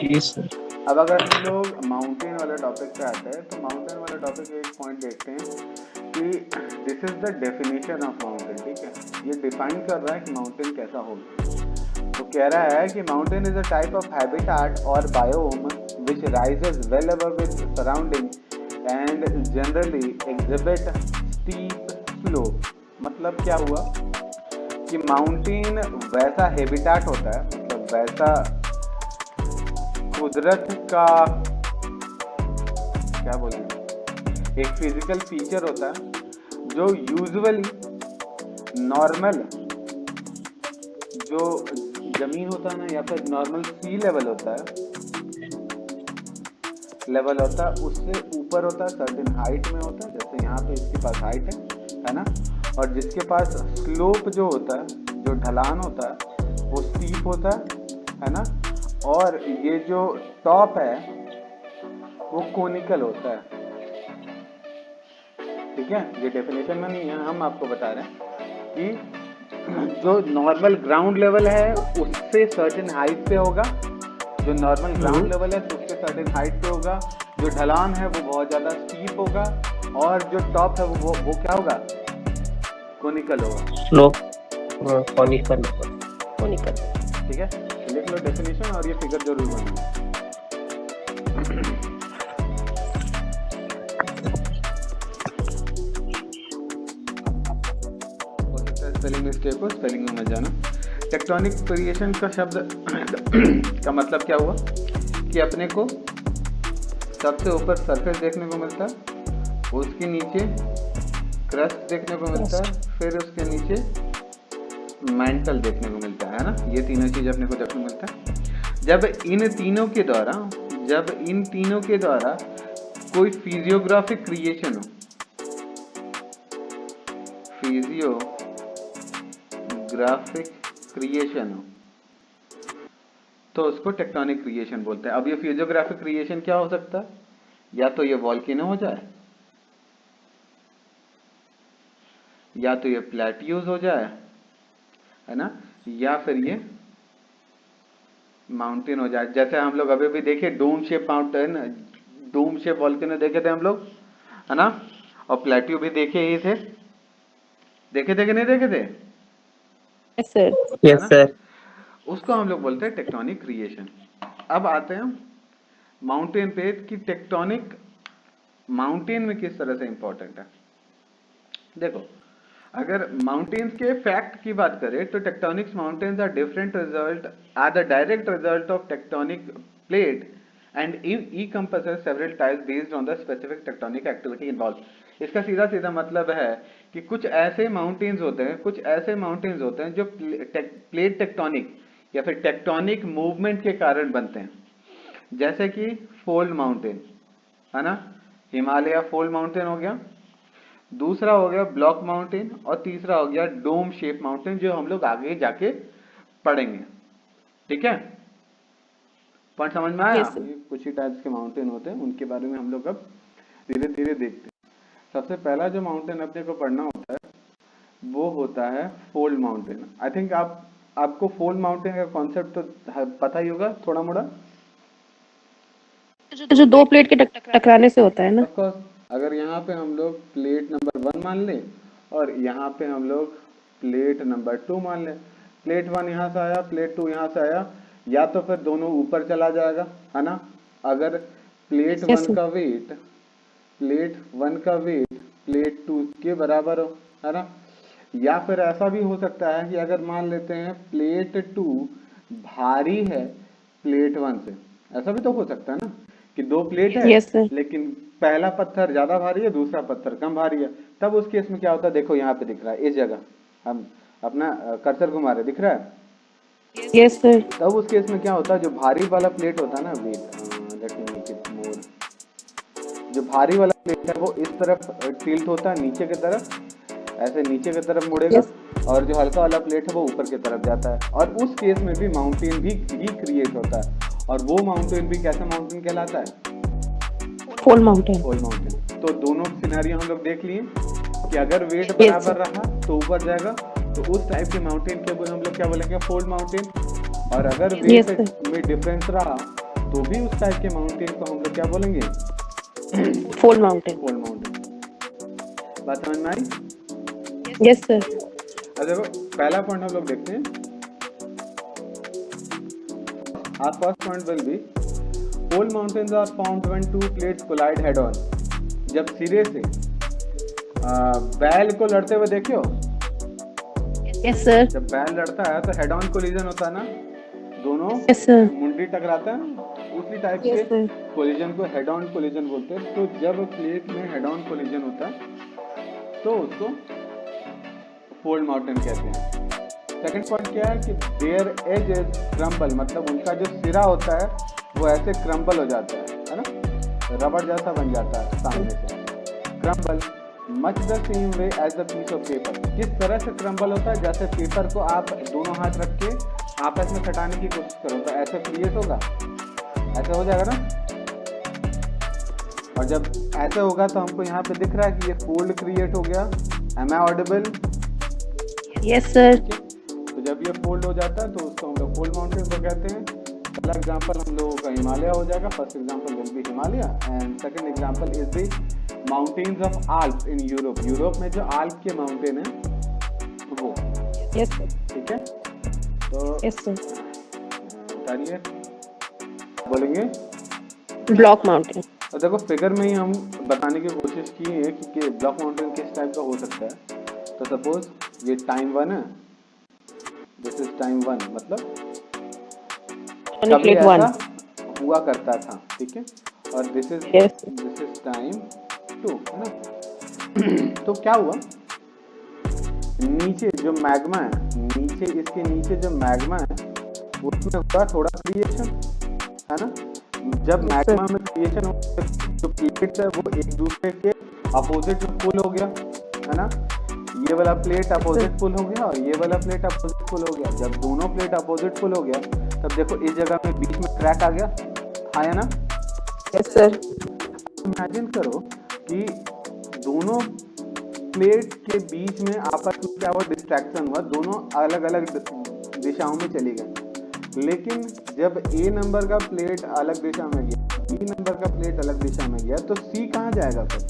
Yes sir. अब अगर हम लोग माउंटेन वाले टॉपिक पे आते हैं तो माउंटेन वाले टॉपिक में एक पॉइंट देखते हैं कि this is the definition of mountain. ठीक है, ये डिफाइन कर रहा है कि माउंटेन कैसा होगा। तो कह रहा है कि mountain is a type of habitat और biome which rises well above its surrounding and generally exhibit steep slope. मतलब क्या हुआ कि माउंटेन वैसा हैबिटाट होता है, मतलब वैसा कुदरत का क्या बोलिए, एक फिजिकल फीचर होता है जो यूजुअली नॉर्मल जो जमीन होता है ना, या फिर नॉर्मल सी लेवल होता है उससे ऊपर होता है, सर्टेन हाइट में होता है। जैसे यहाँ पे इसके पास हाइट है ना, और जिसके पास स्लोप जो होता है, जो ढलान होता है वो स्टीप होता है ना, और ये जो टॉप है वो कोनिकल होता है। ठीक है, ये डेफिनेशन में नहीं है, हम आपको बता रहे हैं कि जो नॉर्मल ग्राउंड लेवल है उससे सर्टेन हाइट पे होगा, जो नॉर्मल ग्राउंड लेवल है तो उससे सर्टेन हाइट पे होगा, जो ढलान है वो बहुत ज्यादा स्टीप होगा, और जो टॉप है वो क्या होगा, कोनिकल होगा। Slope conical conical. ठीक है, लिख लो डेफिनेशन और ये फिगर जरूर बनाना। स्पेलिंग मिस्टेक हो, स्पेलिंग में मत जाना। टेक्टोनिक क्रिएशन का शब्द का मतलब क्या हुआ कि अपने को सबसे ऊपर सरफेस देखने को मिलता है, उसके नीचे क्रस्ट देखने को मिलता है, फिर उसके नीचे मेंटल देखने को मिलता है ना। ये तीनों चीज अपने को देखने को मिलता है। जब इन तीनों के द्वारा कोई फिजियोग्राफिक क्रिएशन हो, तो उसको टेक्टोनिक क्रिएशन बोलते हैं। अब ये फिजियोग्राफिक क्रिएशन क्या हो सकता है, या तो ये वॉल्केनो हो जाए, या तो ये प्लेट्यूज हो जाए, है ना, या फिर ये माउंटेन हो जाए। जैसे हम लोग अभी भी देखे dome shape mountain, dome shape volcano देखे थे हम लोग, है ना, और प्लेट्यू भी देखे ही थे, देखे थे कि नहीं देखे थे? Yes sir. Yes sir. उसको हम लोग बोलते हैं टेक्टोनिक क्रिएशन। अब आते हैं माउंटेन पे कि टेक्टोनिक माउंटेन में किस तरह से इंपॉर्टेंट है। देखो, अगर माउंटेन्स के फैक्ट की बात करें तो tectonics mountains are the direct result of tectonic plate and encompasses several types based on the specific tectonic activity involved। इसका सीधा सीधा मतलब है कि कुछ ऐसे माउंटेन्स होते हैं जो प्लेट टेक्टोनिक या फिर टेक्टोनिक मूवमेंट के कारण बनते हैं। जैसे कि फोल्ड माउंटेन, है ना, हिमालय फोल्ड माउंटेन हो गया, दूसरा हो गया ब्लॉक माउंटेन, और तीसरा हो गया डोम शेप माउंटेन, जो हम लोग आगे जाके पढ़ेंगे। ठीक है, पॉइंट समझ में आया? ये कुछ ही टाइप्स के माउंटेन होते हैं, उनके बारे में हम लोग अब धीरे धीरे देखते हैं। सबसे पहला जो माउंटेन अपने को पढ़ना होता है वो होता है फोल्ड माउंटेन। आई थिंक आपको फोल्ड माउंटेन का कॉन्सेप्ट तो पता ही होगा थोड़ा मोड़ा, जो दो प्लेट के टकराने से होता है ना। ऑफ कोर्स, अगर यहाँ पे हम लोग प्लेट नंबर 1 मान लें और यहाँ पे हम लोग प्लेट नंबर 2 मान लें, प्लेट 1 यहाँ से आया, प्लेट 2 यहाँ से आया, या तो फिर दोनों ऊपर चला जाएगा, है ना, अगर प्लेट 1 का वेट प्लेट 2 के बराबर हो, है ना, या फिर ऐसा भी हो सकता है कि अगर मान लेते हैं प्लेट 2 भारी है प्लेट 1 से, ऐसा भी तो हो सकता है ना कि दो प्लेट है लेकिन पहला पत्थर ज्यादा भारी है, दूसरा पत्थर कम भारी है। तब उस केस में क्या होता है, देखो यहाँ पे दिख रहा है, इस जगह हम अपना कर्सर घुमा रहे, दिख रहा है? Yes sir. तब उस केस में क्या होता है, जो भारी वाला प्लेट होता है ना, जो भारी वाला प्लेट है वो इस तरफ टिल्ट होता है, नीचे की तरफ, ऐसे नीचे की तरफ मुड़ेगा, और जो हल्का वाला प्लेट है वो ऊपर की तरफ जाता है, और उस केस में भी माउंटेन भी क्रिएट होता है, और वो माउंटेन भी कैसा माउंटेन कहलाता है, फोल्ड माउंटेन। तो दोनों सिनेरियो हम लोग देख लिए कि अगर वेट बराबर रहा तो ऊपर जाएगा, तो उस टाइप के माउंटेन के हम लोग क्या बोलेंगे, फोल्ड माउंटेन। और अगर वेट में डिफरेंस रहा तो भी उस टाइप के माउंटेन को हम लोग क्या बोलेंगे? Fold mountain. Fold mountain. बात समझ में आई? Yes sir. अब देखो पहला पॉइंट हम लोग देखते हैं। Our first point will be fold mountains are formed when two plates collide head on. जब सिरे से बैल को लड़ते हुए देखे हो? Yes sir. जब बैल लड़ता है तो हेड ऑन कोलिजन होता है ना, दोनों यस सर। मुंडी टकराता है, उसी टाइप यस के सर। कोलिजन को हेड ऑन कोलिजन बोलते हैं। तो जब प्लेट में हेड ऑन कोलिजन होता है तो उसको फोल्ड माउंटेन कहते हैं। सेकंड पॉइंट क्या है कि देयर एज इज क्रम्बल, मतलब उनका जो सिरा होता है वो ऐसे क्रम्बल हो जाता है ना, रबड़ जैसा बन जाता है सामने से। Crumble much the same way as the piece of paper, किस तरह से क्रम्बल होता है जैसे पेपर को आप दोनों हाथ रख के आपस में सटाने की कोशिश करो तो ऐसे क्रिएट होगा, ऐसे हो जाएगा ना। और जब ऐसे होगा तो हमको यहाँ पे दिख रहा है कि ये फोल्ड क्रिएट हो गया। Am I audible? Yes sir. तो जब ये फोल्ड हो जाता है तो उसको हम लोग फोल्ड माउंटेन को कहते हैं। पहला एग्जांपल हम लोगों का हिमालय हो जाएगा, first example will be Himalaya and second example is the mountains of Alps in Europe. Europe में जो आल्प के माउंटेन है वो। Yes sir. ठीक है, तो यस सर। बताइए बोलेंगे ब्लॉक माउंटेन। और देखो फिगर में ही हम बताने की कोशिश की है कि ब्लॉक माउंटेन किस टाइप का हो सकता है। तो सपोज ये टाइम 1 है, दिस इज टाइम 1, मतलब कभी ऐसा हुआ करता था, ठीक है, और दिस इज टाइम 2 है ना। तो क्या हुआ, नीचे जो मैग्मा है, नीचे इसके नीचे जो मैग्मा है उसमें हुआ थोड़ा क्रिएशन, है ना। जब मैग्मा में क्रिएशन हो तो प्लेट्स है वो एक दूसरे के अपोजिट में पुल हो गया, है ना। ये वाला प्लेट अपोजिट पुल हो गया और ये वाला प्लेट अपोजिट पुल हो गया। जब दोनों प्लेट अपोजिट पुल हो गया तब देखो इस जगह में बीच में क्रैक आ गया, आया ना। Yes sir. इमेजिन करो कि दोनों प्लेट के बीच में आपस में क्या हुआ, डिस्ट्रैक्शन हुआ, दोनों अलग अलग दिशाओं में चली गई। लेकिन जब ए नंबर का प्लेट अलग दिशा में गया, बी नंबर का प्लेट अलग दिशा में गया, तो सी कहाँ जाएगा फिर?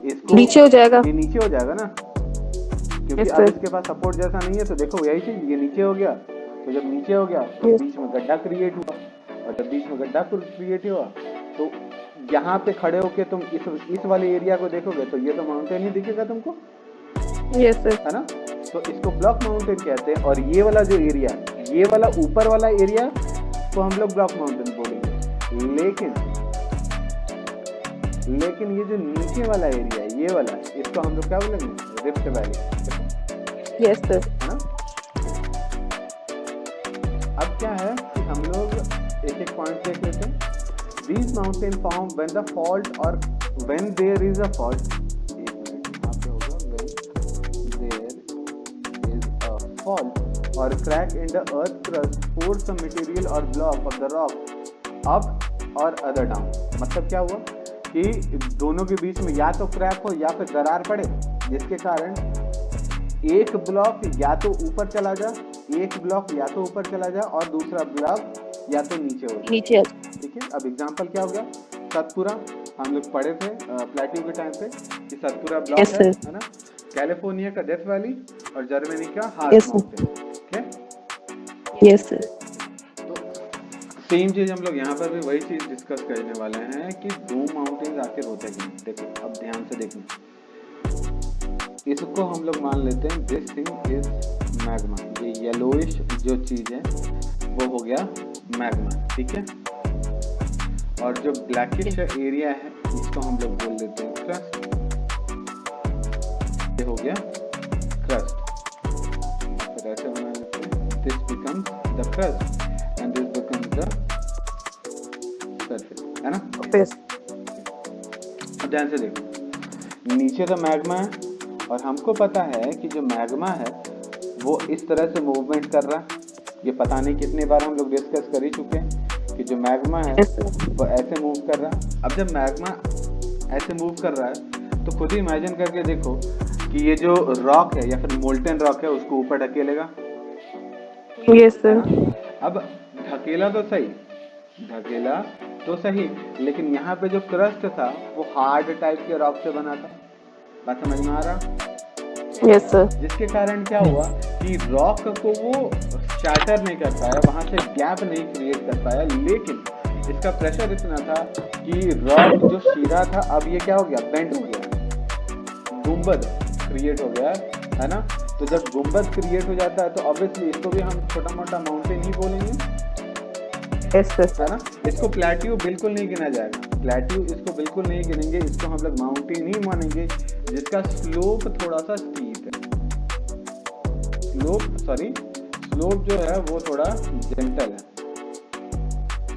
इसको नीचे हो जाएगा। ये नीचे हो जाएगा ना, क्योंकि अब इसके पास सपोर्ट जैसा नहीं है। तो देखो यही चीज, ये नीचे हो गया, तो जब नीचे हो गया तो बीच में गड्ढा क्रिएट हुआ, और जब बीच में गड्ढा क्रिएट हुआ तो यहाँ पे खड़े होके तुम इस वाले एरिया को देखोगे तो ये तो माउंटेन ही दिखेगा तुमको। Yes sir. है ना, तो इसको ब्लॉक माउंटेन कहते हैं। और ये वाला जो एरिया, ये वाला ऊपर वाला एरिया को हम लोग ब्लॉक माउंटेन बोलेंगे। लेकिन ये जो नीचे वाला एरिया है, ये वाला, इसको हम लोग क्या बोलेंगे? Rift valley. Yes sir. है ना। अब क्या है कि हम लोग एक एक पॉइंट देख लेते हैं। These mountain form when the fault or when there is a fault. एक मिनट यहाँ पे होगा, when there is a fault or crack in the earth crust force some material or block of the rock up or other down. मतलब क्या हुआ कि दोनों के बीच में या तो क्रैक हो या फिर दरार पड़े, जिसके कारण एक ब्लॉक या तो ऊपर चला जा, एक ब्लॉक या तो ऊपर चला जा और दूसरा ब्लॉक या तो नीचे हो नीचे। ठीक है। अब एग्जांपल क्या हो गया, सतपुरा, हम लोग पढ़े थे प्लेट्यू के टाइम पे कि सतपुरा ब्लॉक है ना, कैलिफोर्निया का डेथ वैली और जर्मनी का हार्स माउंटेन। ठीक है। Yes sir. तो सेम चीज हम लोग यहाँ पर भी वही चीज डिस्कस करने वाले हैं कि दो माउंटेन्स आखिर होते हैं। देखो अब ध्यान से देखना, इसको हम लोग मान लेते हैं दिस थिंग इज मैग्मा। ये येलोइश जो चीज है वो हो गया मैग्मा, ठीक है। और जो ब्लैकिश एरिया है इसको हम लोग बोल देते हैं क्रस्ट। ये हो गया क्रस्ट। फिर ऐसे बना लेते हैं, this becomes the crust and this becomes the surface, है ना। अब ध्यान से देखो, नीचे तो मैग्मा है और हमको पता है कि जो मैग्मा है वो इस तरह से मूवमेंट कर रहा है। ये पता नहीं कितनी बार हम लोग डिस्कस कर ही चुके हैं कि जो मैग्मा है वो ऐसे मूव कर रहा है। अब जब मैग्मा ऐसे मूव कर रहा है तो खुद ही इमेजिन करके देखो कि ये जो रॉक है या फिर मोल्टन रॉक है उसको ऊपर ढकेलेगा। Yes sir. अब ढकेला तो सही, ढकेला तो सही, लेकिन यहाँ पे जो क्रस्ट था वो हार्ड टाइप के रॉक से बना था। बात समझ में आ रहा? Yes, sir. जिसके कारण क्या हुआ कि रॉक को वो शैटर नहीं कर पाया, वहां से गैप नहीं क्रिएट कर पाया, लेकिन इसका प्रेशर इतना था कि रॉक जो शिरा था अब ये क्या हो गया, बेंड हो गया, गुंबद क्रिएट हो गया, है ना। तो जब गुंबद क्रिएट हो जाता है तो ऑब्वियसली इसको भी हम छोटा मोटा माउंटेन ही बोलेंगे, Yes, sir. है ना। इसको प्लेट्यू बिल्कुल नहीं गिना जाएगा, प्लेट्यू इसको बिल्कुल नहीं गिनेंगे, इसको हम लोग माउंटेन ही मानेंगे जिसका स्लोप थोड़ा सा स्टीप है। स्लोप जो है वो थोड़ा जेंटल है,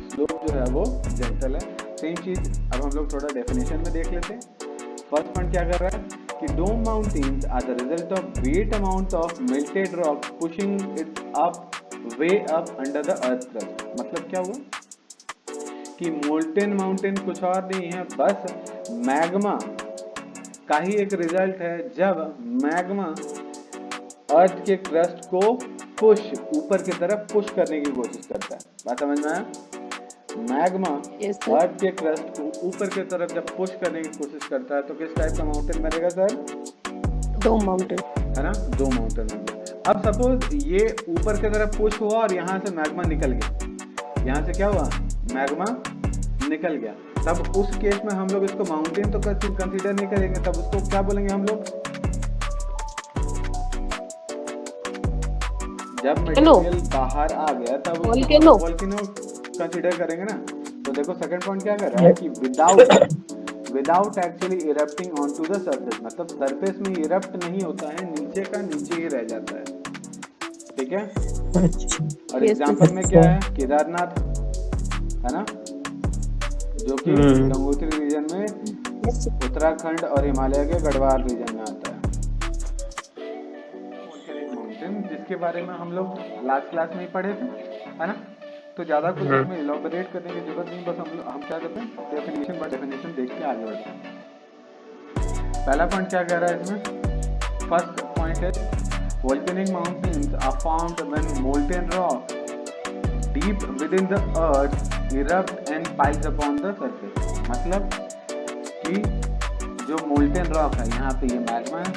स्लोप जो है वो जेंटल है। सेम चीज अब हम लोग थोड़ा डेफिनेशन में देख लेते हैं। फर्स्ट पॉइंट क्या कर रहा है कि dome mountains are the result of wet amount of melted rock pushing it up way up under the earth crust. मतलब क्या हुआ कि मोल्टेन माउंटेन कुछ और नहीं है, बस मैग्मा का ही एक रिजल्ट है। जब मैग्मा अर्थ के क्रस्ट को पुश ऊपर की तरफ पुश करने की कोशिश करता है, बात समझ में आया। Magma Yes, sir. अर्थ के क्रस्ट को ऊपर की तरफ जब पुश करने की कोशिश करता है तो किस टाइप का माउंटेन बनेगा सर, Dome mountain. है ना, दो माउंटेन बन गए। अब सपोज ये ऊपर की तरफ पुश हुआ और यहाँ से मैग्मा निकल गया, यहाँ से क्या हुआ, मैग्मा निकल गया, तब उस केस में हम लोग इसको माउंटेन तो कंसीडर नहीं करेंगे, तब उसको क्या बोलेंगे हम लोग, जब मटेरियल बाहर आ गया तब Volcano. वोल्केनो कंसीडर करेंगे ना। तो देखो सेकंड पॉइंट क्या कर रहा है कि without actually erupting on to the surface, मतलब सरफेस में इरप्ट नहीं होता है, नीचे का नीचे ही रह जाता है, ठीक है। और Yes, एग्जांपल में क्या है, केदारनाथ, है ना, जो कि गंगोत्री रीजन में, Yes, sir. उत्तराखंड और हिमालय के गढ़वाल रीजन में आता है। माउंटेन जिसके बारे में हम लोग लास्ट क्लास में ही पढ़े थे, है ना, तो ज्यादा कुछ इसमें इलॉबरेट करने की जरूरत नहीं, बस हम क्या करते हैं, डेफिनेशन बाय डेफिनेशन देख के आगे बढ़ते हैं। पहला पॉइंट क्या कह रहा है इसमें, फर्स्ट पॉइंट है volcanic mountains are formed when molten rock deep within the earth erupt and piles upon the surface। मतलब कि जो molten rock है, यहाँ पे ये मैग्मा है,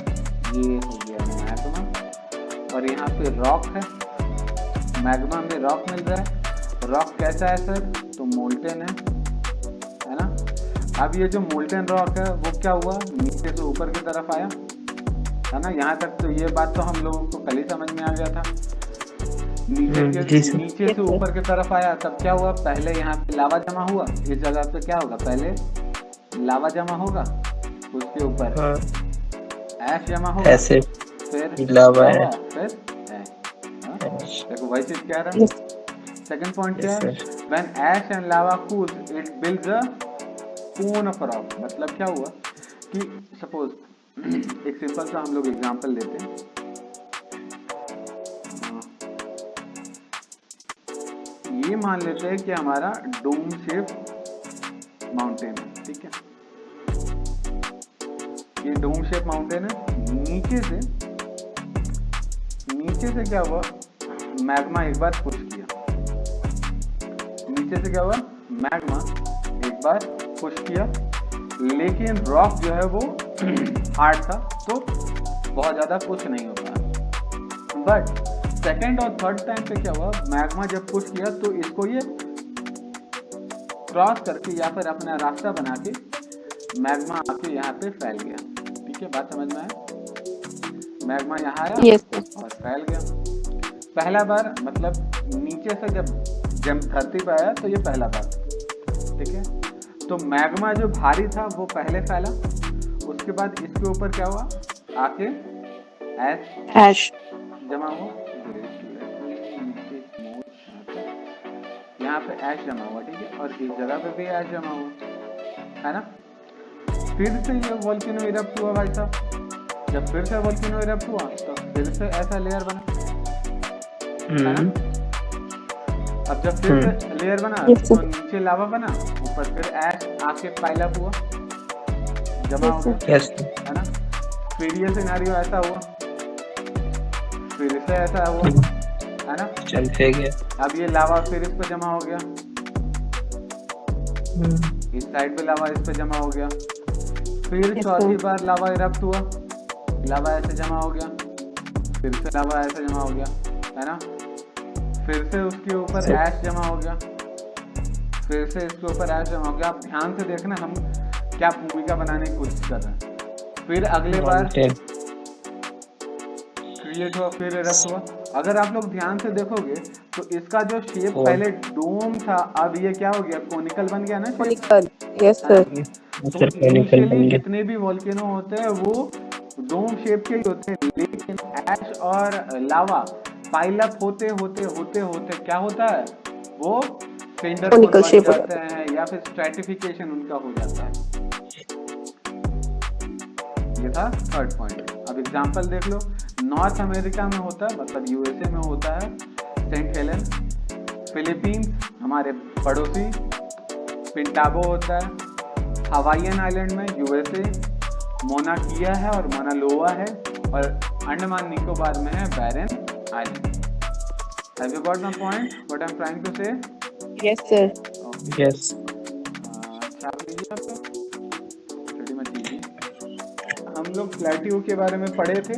ये हो गया मैग्मा, और यहाँ पे रॉक है, मैग्मा में रॉक मिल रहा है। रॉक कैसा है सर, तो मोल्टेन है ना। अब ये जो मोल्टेन रॉक है वो क्या हुआ, नीचे से ऊपर की तरफ आया, है ना। यहाँ तक तो ये बात तो हम लोगों को कल ही समझ में आ गया था। नीचे से ऊपर की तरफ आया, तब क्या हुआ, पहले यहाँ पे लावा जमा हुआ, इस जगह पे क्या होगा, पहले लावा जमा होगा, उसके ऊपर ऐश जमा होगा, ऐसे फिर लावा है, फिर देखो वही चीज क्या रहा है। सेकंड पॉइंट क्या है, when ash and lava cools it builds a cone of rock. मतलब क्या हुआ कि सपोज एक सिंपल सा हम लोग एग्जांपल लेते हैं, ये मान लेते हैं कि हमारा डोम शेप माउंटेन है, ठीक है, ये डोम शेप माउंटेन है। नीचे से क्या हुआ, मैग्मा एक बार पुश किया, नीचे से क्या हुआ, मैग्मा एक बार पुश किया, लेकिन रॉक जो है वो हार्ड था तो बहुत ज्यादा पुश नहीं होता। बट सेकेंड और थर्ड टाइम पे क्या हुआ, मैग्मा जब पुश किया तो इसको ये क्रॉस करके या फिर अपना रास्ता बना के मैग्मा आके यहाँ पे फैल गया, ठीक है, बात समझ में आया। मैग्मा यहाँ आया Yes, sir. और फैल गया पहला बार, मतलब नीचे से जब धरती पे आया तो ये पहला बार, ठीक है। तो मैग्मा जो भारी था वो पहले फैला, उसके बाद इसके ऊपर क्या हुआ, आके Ash. जमा हुआ, यहाँ पे ऐश जमा हुआ, ठीक है, और इस जगह पे भी ऐश जमा हुआ, है ना। फिर से ये वोल्केनो इरप्ट हुआ भाई साहब, जब फिर से वोल्केनो इरप्ट हुआ तो फिर से ऐसा लेयर बना, है ना। अब जब फिर से लेयर बना तो नीचे लावा बना, ऊपर फिर ऐश आके पाइल अप हुआ, जमा हो गया, है ना। फिर ये सिनेरियो ऐसा हुआ, फिर से ऐसा हुआ, है ना, चल गया। अब ये लावा फिर इस पर जमा हो गया, इस साइड पे लावा इस पे जमा हो गया, फिर Yes, चौथी sir. बार लावा इरप्ट हुआ, लावा ऐसे जमा हो गया, फिर से लावा ऐसे जमा हो गया, है ना, फिर से उसके ऊपर Sir. ऐश जमा हो गया, फिर से इसके ऊपर ऐश जमा हो गया। आप ध्यान से देखना हम क्या भूमिका बनाने की कोशिश कर रहे हैं। फिर अगले बार माउंटेन क्रिएट हुआ, फिर इरप्ट हुआ। अगर आप लोग ध्यान से देखोगे तो इसका जो शेप Oh. पहले डोम था, अब ये क्या हो गया, कोनिकल बन गया ना shape? Conical. Yes, sir. तो सर कॉनिकल इनिशियली बन गया। जितने भी वोल्केनो होते हैं वो डोम शेप के ही होते हैं, लेकिन ऐश और लावा पाइल अप होते होते होते होते क्या होता है, वो सिलेंडर Conical बन shape हो जाते हैं या फिर स्ट्रैटिफिकेशन उनका हो जाता है। ये था थर्ड पॉइंट। अब एग्जांपल देख लो, नॉर्थ अमेरिका में होता है, मतलब यूएसए में होता है सेंट हेलेन, फिलीपींस हमारे पड़ोसी पिंटागो होता है, हवाईयन आइलैंड में यूएसए, मोना किया है और मोनालोआ है, और अंडमान निकोबार में है Barren Island. Have you got my point what I am trying to say? Yes, sir. Yes छाप लीजिए आप लोग, रेडी मत कीजिए। हम लोग प्लेट्यू के बारे में पढ़े थे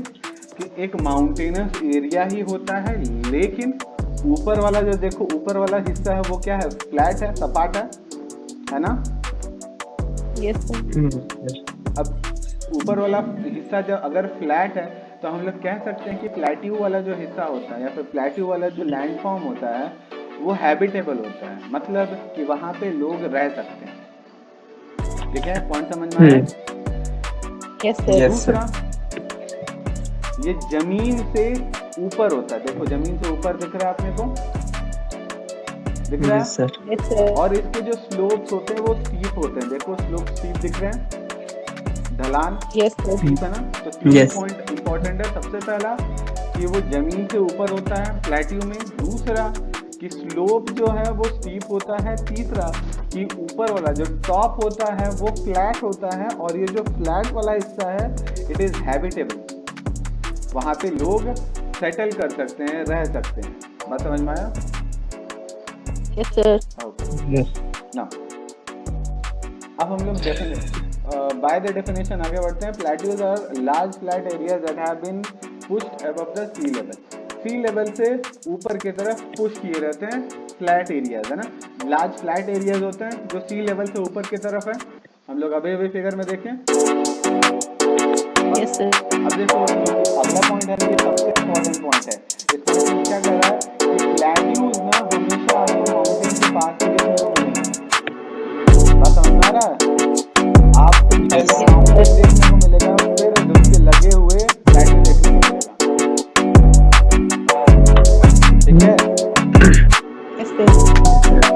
कि एक माउंटेनस एरिया ही होता है, लेकिन ऊपर वाला जो देखो ऊपर वाला हिस्सा है वो क्या है, फ्लैट है, सपाट है ना। Yes, sir. अब ऊपर वाला हिस्सा जब अगर फ्लैट है तो हम लोग कह सकते हैं कि प्लेट्यू वाला जो हिस्सा होता है या फिर प्लेट्यू वाला जो लैंड फॉर्म होता है वो हैबिटेबल होता है, मतलब कि वहाँ पे लोग रह सकते हैं। ठीक है, पॉइंट समझ में आया? Yes, sir. Yes. दूसरा, ये जमीन से ऊपर होता है, देखो जमीन से ऊपर दिख रहा है अपने को, दिख रहा है? Yes sir Yes, sir. और इसके जो स्लोप्स होते हैं वो स्टीप होते हैं, देखो स्लोप स्टीप दिख रहे हैं, ढलान Yes, sir. स्टीप है ना। तो तीन Yes. पॉइंट इंपॉर्टेंट है। सबसे पहला कि वो जमीन से ऊपर होता है प्लेट्यू में, दूसरा कि स्लोप जो है वो स्टीप होता है, तीसरा कि ऊपर वाला जो टॉप होता है वो फ्लैट होता है, और ये जो फ्लैट वाला हिस्सा है इट इज हैबिटेबल, वहाँ पे लोग सेटल कर सकते हैं, रह सकते हैं। बात समझ में आया? Yes, sir. ओके यस ना, अब हम लोग बाय द डेफिनेशन आगे बढ़ते हैं। Plateaus are large flat areas that have been pushed above the sea level, sea level से ऊपर की तरफ पुश किए रहते हैं फ्लैट एरियाज, है ना। लार्ज फ्लैट एरियाज होते हैं जो सी लेवल से ऊपर की तरफ है। हम लोग अभी फिगर में देखें। Yes, sir. अब देखो अगला पॉइंट है, ये सबसे इम्पोर्टेंट पॉइंट है। इसमें क्या कह रहा है कि प्लेट्यूज ना हमेशा आपको माउंटेन के पास ही देखने को मिलेंगे। बात समझ में आ रहा है? आपको पहले माउंटेन देखने को मिलेगा, फिर उसके लगे हुए प्लेट्यू देखने को मिलेगा। ठीक है। Yes, sir.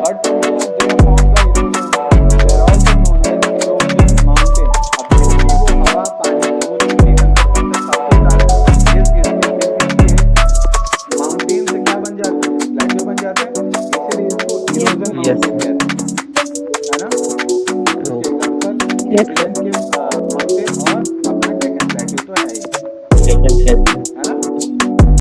But they are formed by erosion. They are also known as erosion mountain. अब क्योंकि वो हवा, पानी, धूल, मिट्टी, कंकड़ सबके माउंटेन से क्या बन जाते हैं, प्लेट्यू बन जाते हैं, इसीलिए इसको इरोजन Yes. माउंटेन कहते हैं, है ना। Yes, sir. इसके